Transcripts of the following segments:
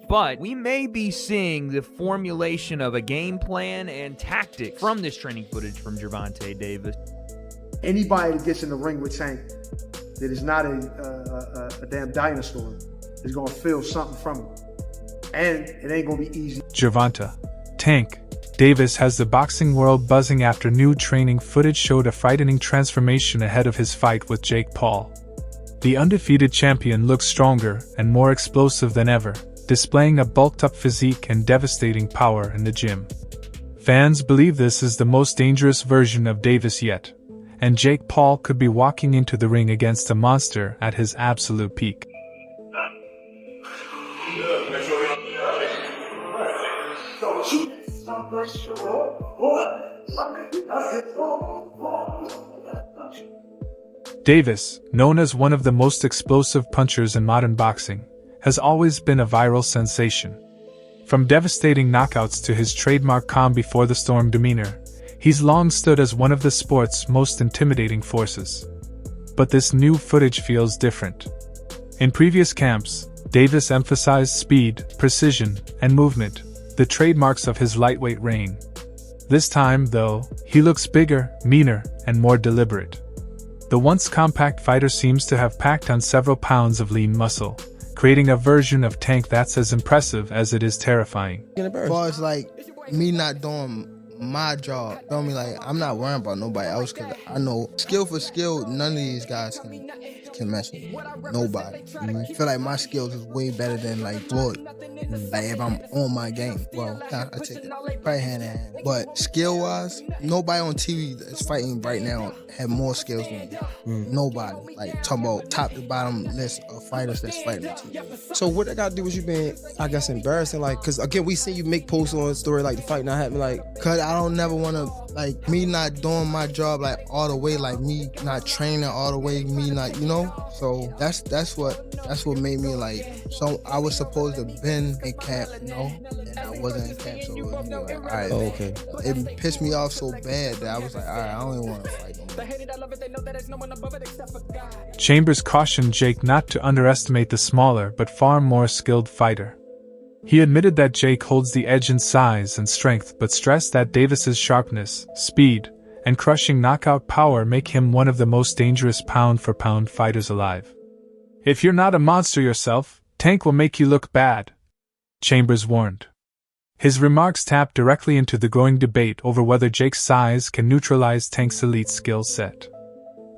But we may be seeing the formulation of a game plan and tactics from this training footage from Gervonta Davis. Anybody that gets in the ring with Tank that is not a damn dinosaur is going to feel something from him. And it ain't going to be easy. Gervonta, Tank, Davis has the boxing world buzzing after new training footage showed a frightening transformation ahead of his fight with Jake Paul. The undefeated champion looks stronger and more explosive than ever, displaying a bulked-up physique and devastating power in the gym. Fans believe this is the most dangerous version of Davis yet, and Jake Paul could be walking into the ring against a monster at his absolute peak. Davis, known as one of the most explosive punchers in modern boxing, has always been a viral sensation. From devastating knockouts to his trademark calm before the storm demeanor, he's long stood as one of the sport's most intimidating forces. But this new footage feels different. In previous camps, Davis emphasized speed, precision, and movement, the trademarks of his lightweight reign. This time, though, he looks bigger, meaner, and more deliberate. The once compact fighter seems to have packed on several pounds of lean muscle, creating a version of Tank that's as impressive as it is terrifying. As far as like me not doing my job, feel me? Like I'm not worrying about nobody else because I know skill for skill, none of these guys can mess with me. Nobody. I feel like my skills is way better than like Floyd. Like if I'm on my game, well, I take it probably hand in hand. But skill wise, nobody on TV that's fighting right now have more skills than me. Nobody. Like talking about top to bottom list of fighters that's fighting on TV. So what that got to do with you being, I guess, embarrassing? Like, cause again, we see you make posts on a story like the fight not happening. Like, cause I don't never want to like me not doing my job like all the way, like me not training all the way, me not, you know. So that's what made me like. So I was supposed to been in camp, you know, and I wasn't in camp. So it was like, all right, okay. It pissed me off so bad that I was like, all right, I don't even want to fight no more. Chambers cautioned Jake not to underestimate the smaller but far more skilled fighter. He admitted that Jake holds the edge in size and strength, but stressed that Davis's sharpness, speed, and crushing knockout power make him one of the most dangerous pound-for-pound fighters alive. If you're not a monster yourself, Tank will make you look bad, Chambers warned. His remarks tapped directly into the growing debate over whether Jake's size can neutralize Tank's elite skill set.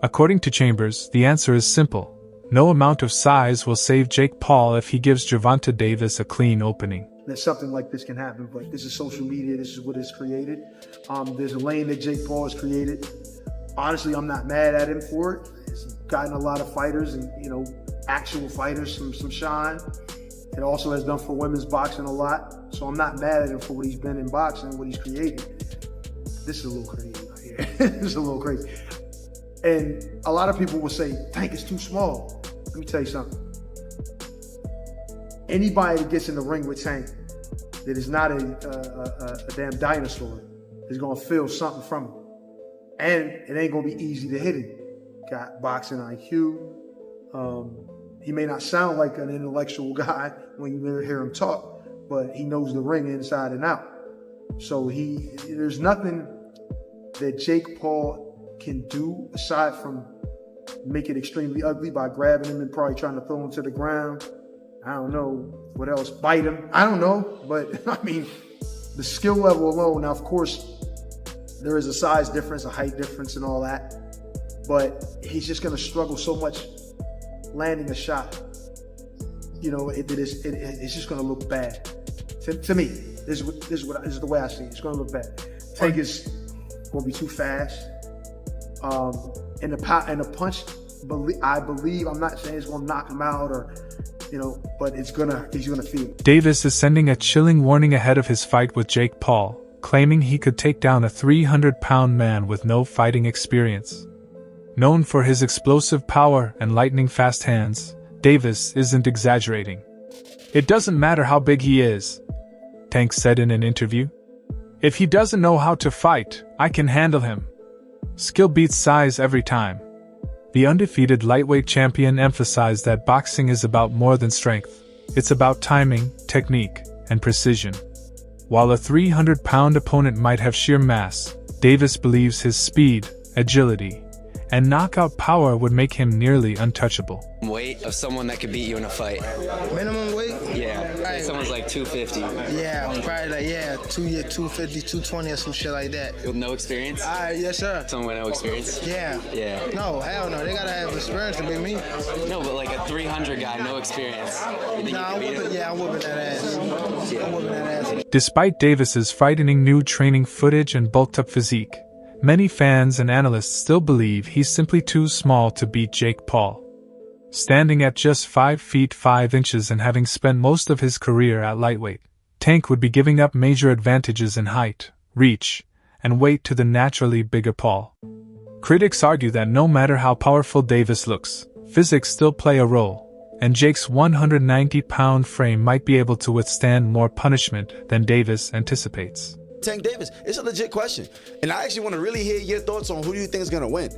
According to Chambers, the answer is simple. No amount of size will save Jake Paul if he gives Gervonta Davis a clean opening. That something like this can happen, but this is social media, this is what is created. There's a lane that Jake Paul has created. Honestly, I'm not mad at him for it. He's gotten a lot of fighters and, you know, actual fighters some shine. It also has done for women's boxing a lot. So I'm not mad at him for what he's been in boxing, what he's created. This is a little crazy right here. This is a little crazy. And a lot of people will say, Tank is too small. Let me tell you something. Anybody that gets in the ring with Tank that is not a damn dinosaur is going to feel something from him. And it ain't going to be easy to hit him. Got boxing IQ. He may not sound like an intellectual guy when you hear him talk, but he knows the ring inside and out. So there's nothing that Jake Paul can do aside from make it extremely ugly by grabbing him and probably trying to throw him to the ground. I don't know what else, bite him. I don't know, but I mean, the skill level alone. Now, of course, there is a size difference, a height difference and all that, but he's just going to struggle so much landing a shot. You know, it's just going to look bad. To me, this is the way I see it. It's going to look bad. Tank is going to be too fast. And the punch, I believe, I'm not saying it's going to knock him out or, you know, but he's going to feel it. Davis is sending a chilling warning ahead of his fight with Jake Paul, claiming he could take down a 300-pound man with no fighting experience. Known for his explosive power and lightning-fast hands, Davis isn't exaggerating. It doesn't matter how big he is, Tank said in an interview. If he doesn't know how to fight, I can handle him. Skill beats size every time. The undefeated lightweight champion emphasized that boxing is about more than strength. It's about timing, technique, and precision. While a 300-pound opponent might have sheer mass, Davis believes his speed, agility, and knockout power would make him nearly untouchable. Weight of someone that could beat you in a fight. Minimum weight? Yeah, Right. someone's like 250. Yeah, probably like 250, 220 or some shit like that. With no experience? Yes, sir. Someone with no experience? Yeah. Yeah. No, hell no. They gotta have experience to beat me. No, but like a 300 guy, no experience. You think you Nah, can beat him? I'm whooping that ass. I'm whooping that ass. Despite Davis's frightening new training footage and bulked-up physique, many fans and analysts still believe he's simply too small to beat Jake Paul. Standing at just 5 feet 5 inches and having spent most of his career at lightweight, Tank would be giving up major advantages in height, reach, and weight to the naturally bigger Paul. Critics argue that no matter how powerful Davis looks, physics still play a role, and Jake's 190-pound frame might be able to withstand more punishment than Davis anticipates. Tank Davis, it's a legit question. And I actually want to really hear your thoughts on who do you think is going to win.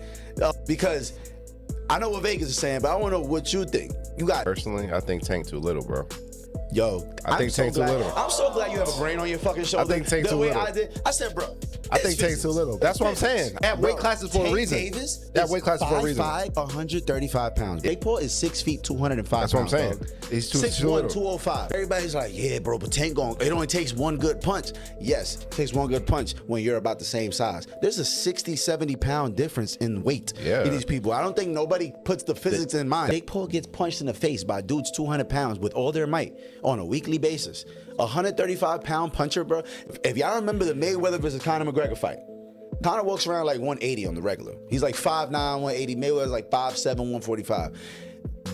Because I know what Vegas is saying, but I want to know what you think. You got Personally, I think Tank too little, bro. Yo, I think Tank's too little. I'm so glad you have a brain on your fucking shoulder. I think Tank's the too way little. I did, I said, bro. I think Tank's too little. That's what I'm saying. That weight class is for a reason. Davis That weight class is for a reason. 5'5", 135 pounds. Jake Paul is 6 feet, 205 That's what I'm pounds. saying. Dog. He's too 6'1", little. 205. Everybody's like, yeah, bro, but Tank it only takes one good punch. Yes, it takes one good punch when you're about the same size. There's a 60, 70 pound difference in weight in these people. I don't think nobody puts the physics in mind. Jake Paul gets punched in the face by dudes 200 pounds with all their might on a weekly basis. 135-pound puncher, bro. If y'all remember the Mayweather versus Conor McGregor fight, Conor walks around like 180 on the regular. He's like 5'9", 180. Mayweather's like 5'7", 145.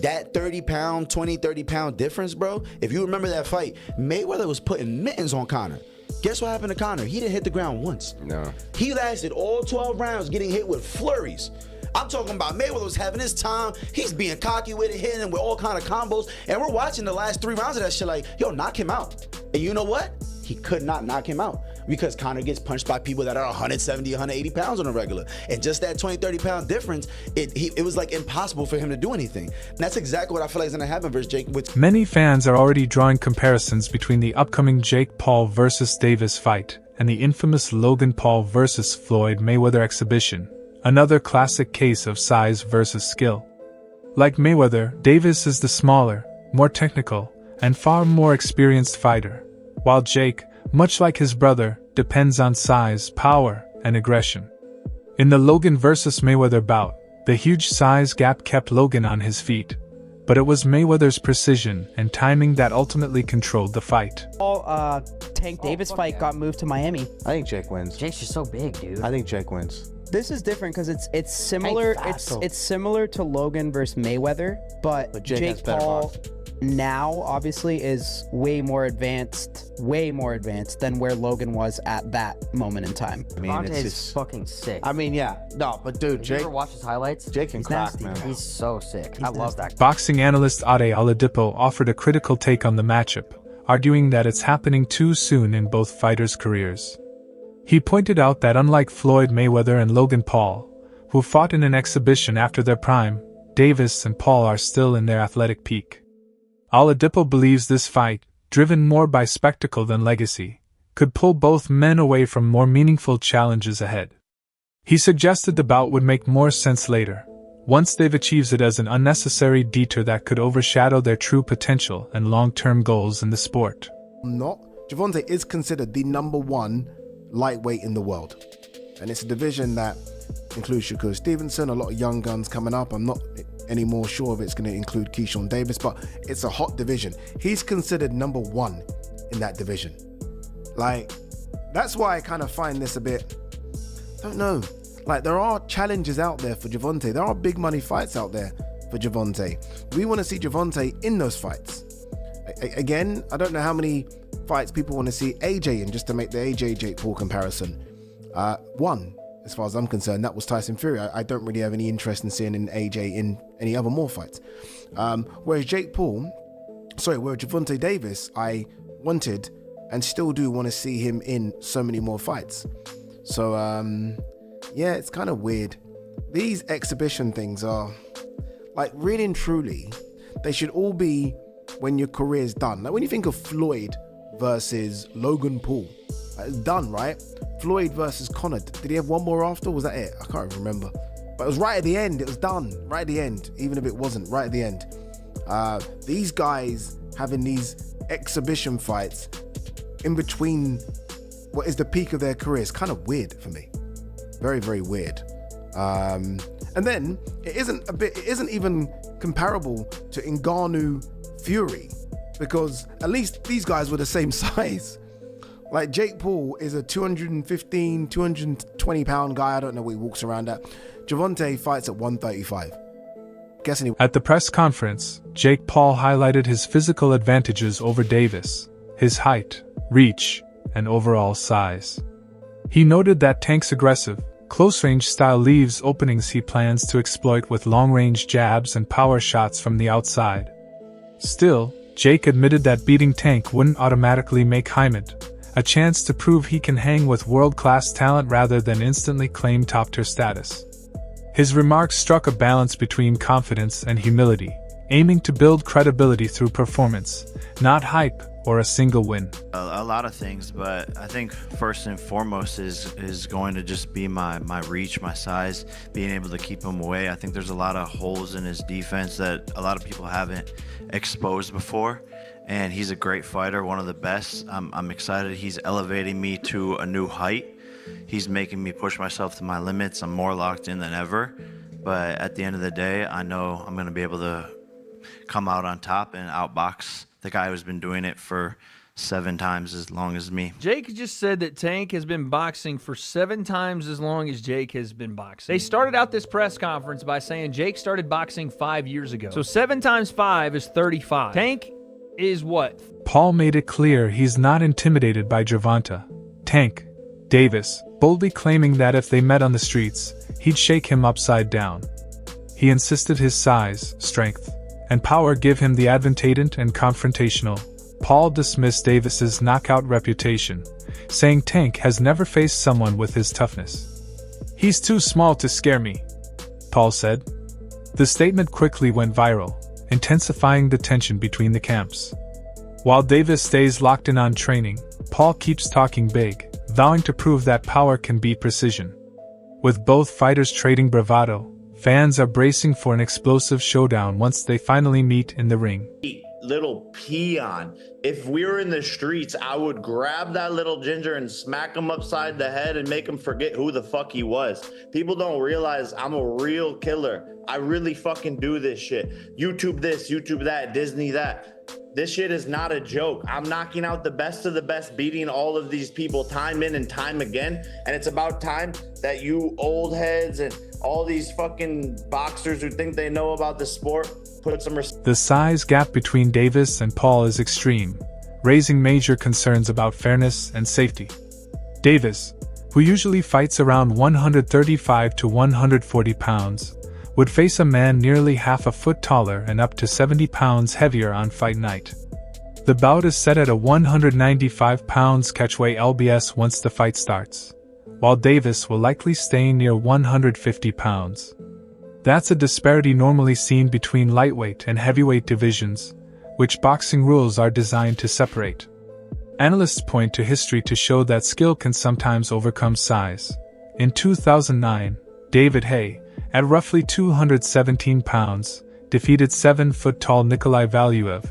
That 30-pound, 20, 30-pound difference, bro, if you remember that fight, Mayweather was putting mittens on Conor. Guess what happened to Conor? He didn't hit the ground once. No. He lasted all 12 rounds getting hit with flurries. I'm talking about Mayweather was having his time. He's being cocky with it, hitting him with all kind of combos. And we're watching the last 3 rounds of that shit like, yo, knock him out. And you know what? He could not knock him out because Conor gets punched by people that are 170, 180 pounds on a regular. And just that 20, 30-pound difference, it was like impossible for him to do anything. And that's exactly what I feel like is going to happen versus Jake. Many fans are already drawing comparisons between the upcoming Jake Paul versus Davis fight and the infamous Logan Paul versus Floyd Mayweather exhibition, another classic case of size versus skill. Like Mayweather, Davis is the smaller, more technical, and far more experienced fighter, while Jake, much like his brother, depends on size, power, and aggression. In the Logan versus Mayweather bout, the huge size gap kept Logan on his feet, but it was Mayweather's precision and timing that ultimately controlled the fight. Tank Davis fight got moved to Miami. I think Jake wins. Jake's just so big, dude. I think Jake wins. This is different because it's similar. It's similar to Logan versus Mayweather, but Jake Paul now obviously is way more advanced than where Logan was at that moment in time. I mean, Gervonta it's is just fucking sick. I mean, yeah, no, but dude, Did you Jake. ever watch his highlights? Jake can crack, nasty, man. He's so sick. I love that. Boxing analyst Ade Oladipo offered a critical take on the matchup, arguing that it's happening too soon in both fighters' careers. He pointed out that unlike Floyd Mayweather and Logan Paul, who fought in an exhibition after their prime, Davis and Paul are still in their athletic peak. Oladipo believes this fight, driven more by spectacle than legacy, could pull both men away from more meaningful challenges ahead. He suggested the bout would make more sense later, once they've achieved it as an unnecessary detour that could overshadow their true potential and long-term goals in the sport. Gervonta is considered the #1 lightweight in the world. And it's a division that includes Shakur Stevenson, a lot of young guns coming up. I'm not any more sure if it's going to include Keyshawn Davis, but it's a hot division. He's considered #1 in that division. Like, that's why I kind of find this a bit, I don't know. Like, there are challenges out there for Gervonta. There are big money fights out there for Gervonta. We want to see Gervonta in those fights. Again, I don't know how many fights people want to see AJ in, just to make the AJ Jake Paul comparison. One, as far as I'm concerned, that was Tyson Fury. I don't really have any interest in seeing an AJ in any other more fights. Whereas Gervonta Davis, I wanted and still do want to see him in so many more fights. So, yeah, it's kind of weird. these exhibition things are, like, really and truly, they should all be when your career's done. Like, when you think of Floyd versus Logan Paul, it's done, right? Floyd versus Conor, did he have one more after? Was that it? I can't even remember. But it was right at the end. It was done right at the end, even if it wasn't, right at the end. These guys having these exhibition fights in between what is the peak of their career is kind of weird for me. Very, very weird. And then it isn't even comparable to Ngannou Fury, because at least these guys were the same size. Like, Jake Paul is a 215, 220 pound guy. I don't know what he walks around at. Gervonta fights at 135. Guessing At the press conference, Jake Paul highlighted his physical advantages over Davis, his height, reach, and overall size. He noted that Tank's aggressive, close-range style leaves openings he plans to exploit with long-range jabs and power shots from the outside. Still, Jake admitted that beating Tank wouldn't automatically make Hyman a chance to prove he can hang with world-class talent rather than instantly claim top-tier status. His remarks struck a balance between confidence and humility, aiming to build credibility through performance, not hype or a single win. A lot of things, but I think first and foremost is going to just be my reach, my size, being able to keep him away. I think there's a lot of holes in his defense that a lot of people haven't exposed before, and he's a great fighter, one of the best. I'm excited. He's elevating me to a new height. He's making me push myself to my limits. I'm more locked in than ever, but at the end of the day, I know I'm going to be able to come out on top and outbox the guy who's been doing it for 7 times as long as me. Jake just said that Tank has been boxing for 7 times as long as Jake has been boxing. They started out this press conference by saying Jake started boxing 5 years ago. So 7 times 5 is 35. Tank is what? Paul made it clear he's not intimidated by Gervonta, Tank, Davis, boldly claiming that if they met on the streets, he'd shake him upside down. He insisted his size, strength, and power give him the advantage and confrontational. Paul dismissed Davis's knockout reputation, saying Tank has never faced someone with his toughness. "He's too small to scare me," Paul said. The statement quickly went viral, intensifying the tension between the camps. While Davis stays locked in on training, Paul keeps talking big, vowing to prove that power can beat precision. With both fighters trading bravado, fans are bracing for an explosive showdown once they finally meet in the ring. Little peon. If we were in the streets, I would grab that little ginger and smack him upside the head and make him forget who the fuck he was. People don't realize I'm a real killer. I really fucking do this shit. YouTube this, YouTube that, Disney that. This shit is not a joke. I'm knocking out the best of the best, beating all of these people time in and time again. And it's about time that you old heads and all these fucking boxers who think they know about the sport put some respect. The size gap between Davis and Paul is extreme, raising major concerns about fairness and safety. Davis, who usually fights around 135 to 140 pounds, would face a man nearly half a foot taller and up to 70 pounds heavier on fight night. The bout is set at a 195 pounds catchweight LBS once the fight starts, while Davis will likely stay near 150 pounds. That's a disparity normally seen between lightweight and heavyweight divisions, which boxing rules are designed to separate. Analysts point to history to show that skill can sometimes overcome size. In 2009, David Haye, at roughly 217 pounds, defeated 7-foot-tall Nikolai Valuev,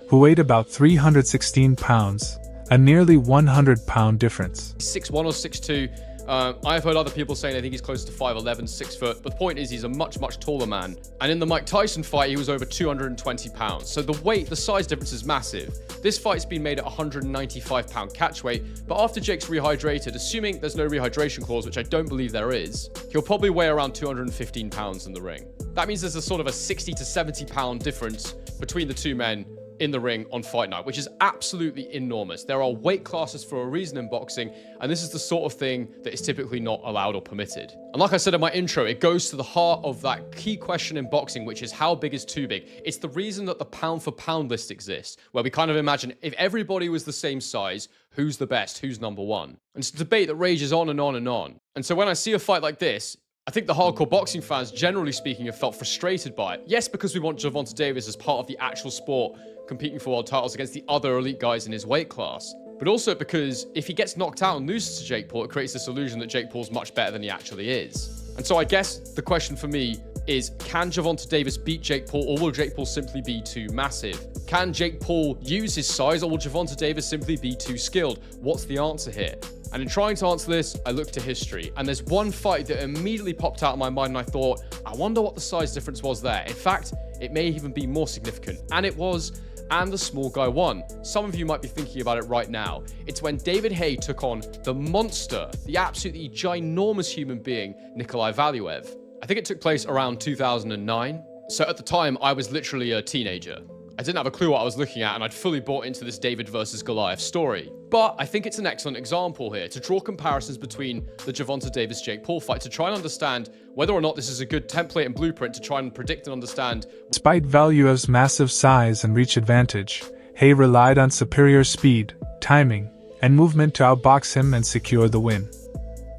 who weighed about 316 pounds, a nearly 100-pound difference. 6'1" or 6'2". I've heard other people saying they think he's close to 5'11", 6 foot, but the point is he's a much taller man. And in the Mike Tyson fight, he was over 220 pounds. So the size difference is massive. This fight's been made at 195-pound catchweight, but after Jake's rehydrated, assuming there's no rehydration clause, which I don't believe there is, he'll probably weigh around 215 pounds in the ring. That means there's a sort of a 60 to 70-pound difference between the two men in the ring on fight night, which is absolutely enormous. There are weight classes for a reason in boxing, and this is the sort of thing that is typically not allowed or permitted. And like I said in my intro, it goes to the heart of that key question in boxing, which is how big is too big? It's the reason that the pound for pound list exists, where we kind of imagine if everybody was the same size, who's the best, who's number one? And it's a debate that rages on and on and on. And so when I see a fight like this, I think the hardcore boxing fans, generally speaking, have felt frustrated by it. Yes, because we want Gervonta Davis as part of the actual sport, competing for world titles against the other elite guys in his weight class. But also because if he gets knocked out and loses to Jake Paul, it creates this illusion that Jake Paul's much better than he actually is. And so I guess the question for me is, can Gervonta Davis beat Jake Paul, or will Jake Paul simply be too massive? Can Jake Paul use his size, or will Gervonta Davis simply be too skilled? What's the answer here? And in trying to answer this, I looked to history, and there's one fight that immediately popped out of my mind, and I thought, I wonder what the size difference was there. In fact, it may even be more significant, and it was, and the small guy won. Some of you might be thinking about it right now. It's when David Haye took on the monster, the absolutely ginormous human being, Nikolai Valuev. I think it took place around 2009. So at the time, I was literally a teenager. I didn't have a clue what I was looking at, and I'd fully bought into this David versus Goliath story. But I think it's an excellent example here to draw comparisons between the Gervonta Davis-Jake Paul fight to try and understand whether or not this is a good template and blueprint to try and predict and understand. Despite Valuev's massive size and reach advantage, Haye relied on superior speed, timing, and movement to outbox him and secure the win.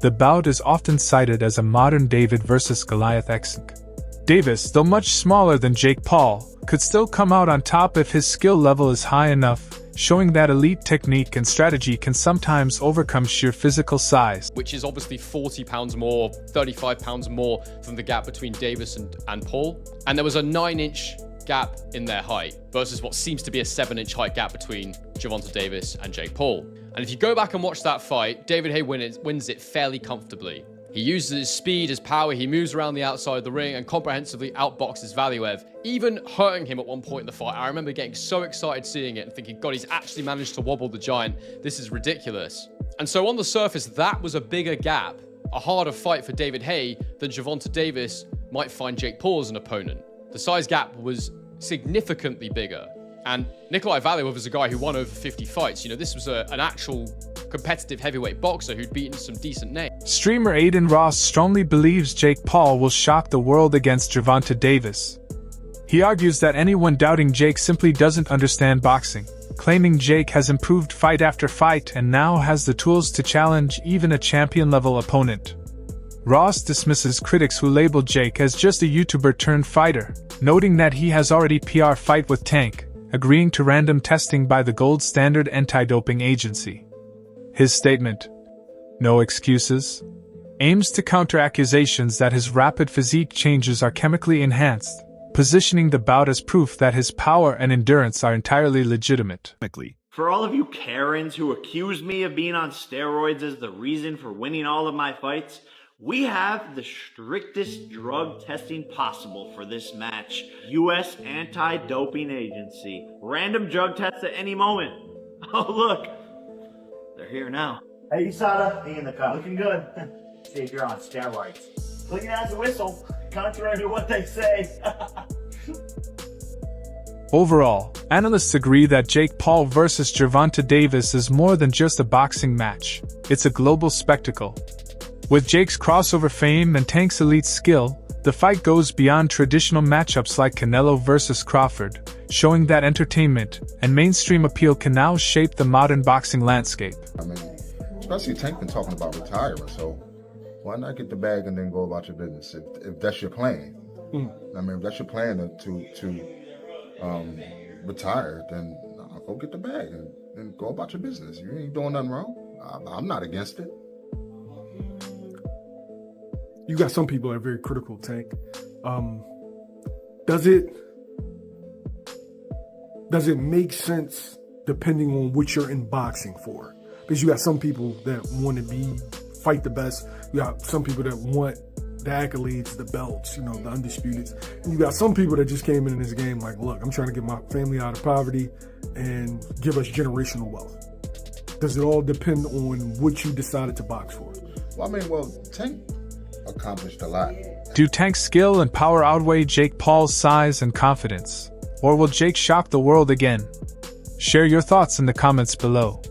The bout is often cited as a modern David versus Goliath-esque. Davis, though much smaller than Jake Paul, could still come out on top if his skill level is high enough, showing that elite technique and strategy can sometimes overcome sheer physical size. Which is obviously 40 pounds more, 35 pounds more than the gap between Davis and Paul. And there was a 9-inch gap in their height versus what seems to be a 7-inch height gap between Gervonta Davis and Jake Paul. And if you go back and watch that fight, David Haye wins it fairly comfortably. He uses his speed, his power, he moves around the outside of the ring and comprehensively outboxes Valuev, even hurting him at one point in the fight. I remember getting so excited seeing it and thinking, God, he's actually managed to wobble the giant. This is ridiculous. And so on the surface, that was a bigger gap, a harder fight for David Haye than Gervonta Davis might find Jake Paul as an opponent. The size gap was significantly bigger. And Nikolai Valuev was a guy who won over 50 fights. You know, this was an actual competitive heavyweight boxer who'd beaten some decent names. Streamer Aiden Ross strongly believes Jake Paul will shock the world against Gervonta Davis. He argues that anyone doubting Jake simply doesn't understand boxing, claiming Jake has improved fight after fight and now has the tools to challenge even a champion-level opponent. Ross dismisses critics who label Jake as just a YouTuber turned fighter, noting that he has already PR fight with Tank, agreeing to random testing by the gold standard anti-doping agency. His statement, "No excuses," aims to counter accusations that his rapid physique changes are chemically enhanced, positioning the bout as proof that his power and endurance are entirely legitimate. For all of you Karens who accuse me of being on steroids as the reason for winning all of my fights, we have the strictest drug testing possible for this match. U.S. Anti-Doping Agency. Random drug tests at any moment. Oh, look. They're here now. Hey, USADA. Me in the car. Looking good. See if you're on steroids. Clean as a whistle. Contrary to what they say. Overall, analysts agree that Jake Paul versus Gervonta Davis is more than just a boxing match. It's a global spectacle. With Jake's crossover fame and Tank's elite skill, the fight goes beyond traditional matchups like Canelo versus Crawford, showing that entertainment and mainstream appeal can now shape the modern boxing landscape. I mean, especially Tank been talking about retiring, so why not get the bag and then go about your business if that's your plan? I mean, if that's your plan to retire, then go get the bag and go about your business. You ain't doing nothing wrong. I'm not against it. You got some people that are very critical, Tank. Does it make sense depending on what you're in boxing for? Because you got some people that want to fight the best. You got some people that want the accolades, the belts, the undisputed. And you got some people that just came in this game like, look, I'm trying to get my family out of poverty and give us generational wealth. Does it all depend on what you decided to box for? Well, Tank accomplished a lot. Do Tank's skill and power outweigh Jake Paul's size and confidence? Or will Jake shock the world again? Share your thoughts in the comments below.